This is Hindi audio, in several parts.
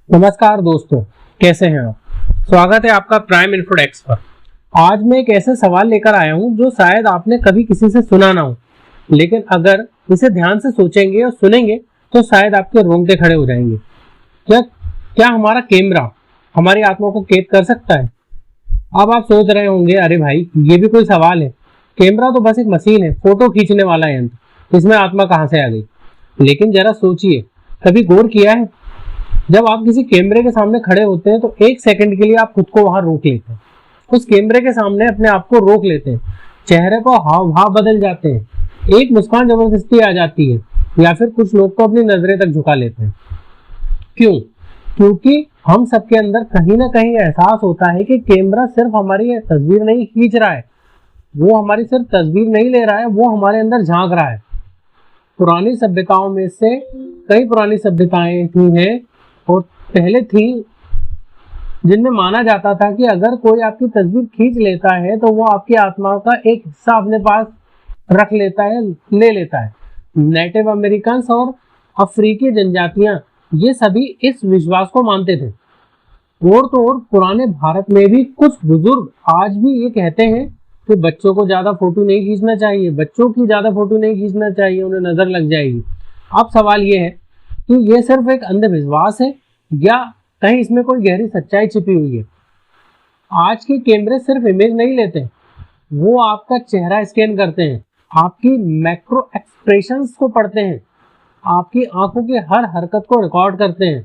नमस्कार दोस्तों, कैसे हैं आप। स्वागत है आपका प्राइम इन्फोडेक्स पर। आज मैं एक ऐसा सवाल लेकर आया हूं जो शायद आपने कभी किसी से सुना ना हो, लेकिन अगर इसे ध्यान से सोचेंगे और सुनेंगे तो शायद आपके रोंगटे खड़े हो जाएंगे। क्या क्या हमारा कैमरा हमारी आत्मा को कैद कर सकता है? अब आप सोच रहे होंगे, अरे भाई ये भी कोई सवाल है, कैमरा तो बस एक मशीन है, फोटो खींचने वाला यंत्र, इसमें आत्मा कहां से आ गई। लेकिन जरा सोचिए, कभी गौर किया है, जब आप किसी कैमरे के सामने खड़े होते हैं तो एक सेकंड के लिए आप खुद को वहां रोक लेते हैं, उस कैमरे के सामने अपने आप को रोक लेते हैं, चेहरे को हाव भाव बदल जाते हैं, एक मुस्कान जबरदस्ती आ जाती है, या फिर कुछ लोग तो अपनी नजरें तक झुका लेते हैं। क्यों? क्योंकि हम सबके अंदर कहीं ना कहीं एहसास होता है कि कैमरा सिर्फ हमारी तस्वीर नहीं खींच रहा है, वो हमारी सिर्फ तस्वीर नहीं ले रहा है, वो हमारे अंदर झांक रहा है। पुरानी सभ्यताओं में से कई पुरानी सभ्यताएं हुई हैं और पहले थी, जिनमें माना जाता था कि अगर कोई आपकी तस्वीर खींच लेता है तो वो आपकी आत्मा का एक हिस्सा अपने पास रख लेता है, ले लेता है। नेटिव अमेरिकन और अफ्रीकी जनजातियां ये सभी इस विश्वास को मानते थे। और तो और पुराने भारत में भी कुछ बुजुर्ग आज भी ये कहते हैं कि बच्चों को ज्यादा फोटो नहीं खींचना चाहिए, बच्चों की ज्यादा फोटो नहीं खींचना चाहिए, उन्हें नजर लग जाएगी। अब सवाल ये है कि ये सिर्फ एक अंधविश्वास है या कहीं इसमें कोई गहरी सच्चाई छिपी हुई है। आज के कैमरे सिर्फ इमेज नहीं लेते, वो आपका चेहरा स्कैन करते हैं, आपकी मैक्रो एक्सप्रेशंस को पढ़ते हैं, आपकी आंखों की हर हरकत को रिकॉर्ड करते हैं।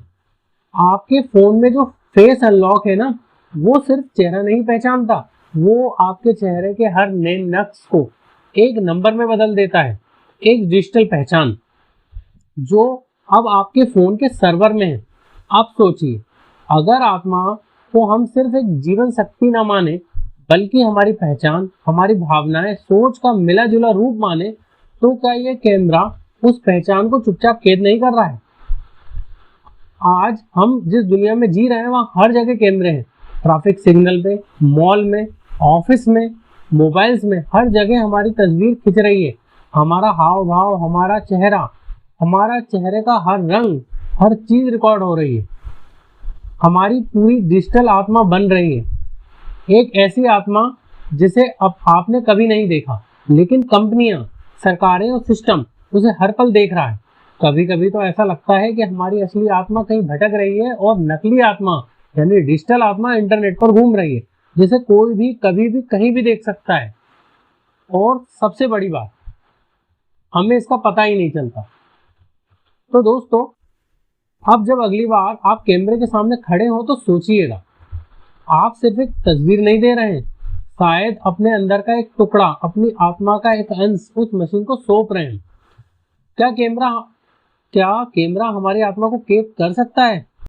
आपके फोन में जो फेस अनलॉक है ना, वो सिर्फ चेहरा नहीं पहचानता, वो आपके चेहरे के हर नए नक्श को एक नंबर में बदल देता है, एक डिजिटल पहचान जो अब आपके फोन के सर्वर में है। आप सोचिए, अगर आत्मा को हम सिर्फ एक जीवन शक्ति ना माने, बल्कि हमारी पहचान, हमारी भावनाएं, सोच का मिला जुला रूप माने, तो क्या ये कैमरा उस पहचान को चुपचाप कैद नहीं कर रहा है? आज हम जिस दुनिया में जी रहे हैं वहां हर जगह कैमरे हैं, ट्रैफिक सिग्नल पे, मॉल में, ऑफिस में, मोबाइल्स में, हर जगह हमारी तस्वीर खिंच रही है। हमारा हाव भाव, हमारा चेहरा, हमारा चेहरे का हर रंग, हर चीज रिकॉर्ड हो रही है। हमारी पूरी डिजिटल आत्मा बन रही है, एक ऐसी आत्मा जिसे अब आपने कभी नहीं देखा, लेकिन कंपनियां, सरकारें और सिस्टम उसे हर पल देख रहा है। कभी कभी तो ऐसा लगता है कि हमारी असली आत्मा कहीं भटक रही है और नकली आत्मा यानी डिजिटल आत्मा इंटरनेट पर घूम रही है, जिसे कोई भी कभी भी कहीं भी देख सकता है। और सबसे बड़ी बात, हमें इसका पता ही नहीं चलता। तो दोस्तों, अब जब अगली बार आप कैमरे के सामने खड़े हो तो सोचिएगा, आप सिर्फ एक तस्वीर नहीं दे रहे हैं, शायद अपने अंदर का एक टुकड़ा, अपनी आत्मा का एक अंश उस मशीन को सौंप रहे हैं। क्या कैमरा हमारी आत्मा को कैद कर सकता है?